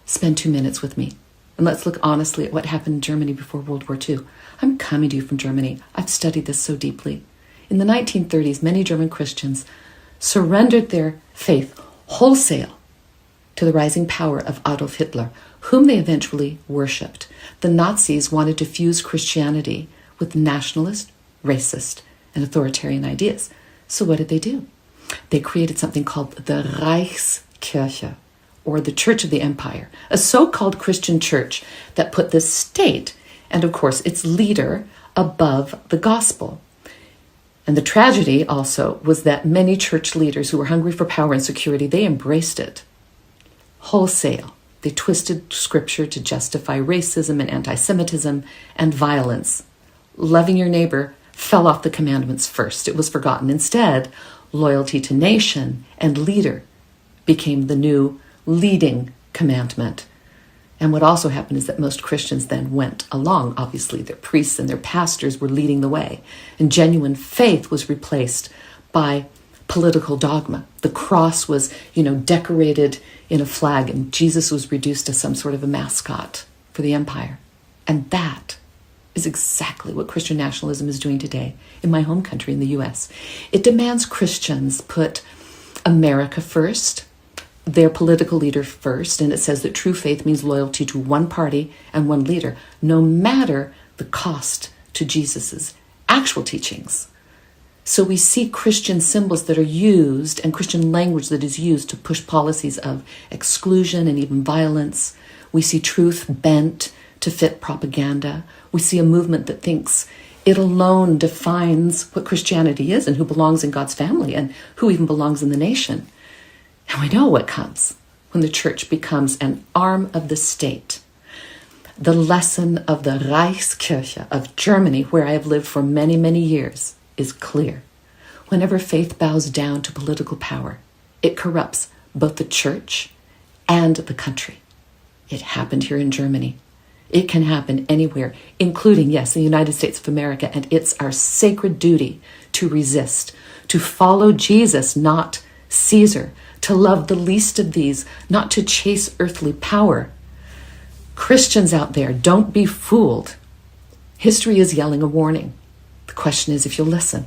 spend 2 minutes with me. And let's look honestly at what happened in Germany before World War II. I'm coming to you from Germany. I've studied this so deeply. In the 1930s, many German Christians surrendered their faith wholesale to the rising power of Adolf Hitler, whom they eventually worshipped. The Nazis wanted to fuse Christianity with nationalist, racist, and authoritarian ideas. So what did they do? They created something called the Reichskirche, or the Church of the Empire, a so-called Christian church that put the state, and of course its leader, above the gospel. And the tragedy also was that many church leaders who were hungry for power and security, they embraced it wholesale. They twisted scripture to justify racism and anti-Semitism and violence. Loving your neighbor fell off the commandments first. It was forgotten. Instead, loyalty to nation and leader became the new leading commandment. And what also happened is that most Christians then went along. Obviously, their priests and their pastors were leading the way. And genuine faith was replaced by political dogma. The cross was, decorated in a flag, and Jesus was reduced to some sort of a mascot for the empire. And that is exactly what Christian nationalism is doing today in my home country, in the U.S. It demands Christians put America first, their political leader first, and it says that true faith means loyalty to one party and one leader, no matter the cost to Jesus's actual teachings. So we see Christian symbols that are used and Christian language that is used to push policies of exclusion and even violence. We see truth bent to fit propaganda. We see a movement that thinks it alone defines what Christianity is and who belongs in God's family and who even belongs in the nation. And we know what comes when the church becomes an arm of the state. The lesson of the Reichskirche of Germany, where I have lived for many, many years, is clear. Whenever faith bows down to political power, it corrupts both the church and the country. It happened here in Germany. It can happen anywhere, including, yes, the United States of America, and it's our sacred duty to resist, to follow Jesus, not Caesar, to love the least of these, not to chase earthly power. Christians out there, don't be fooled. History is yelling a warning. The question is if you'll listen.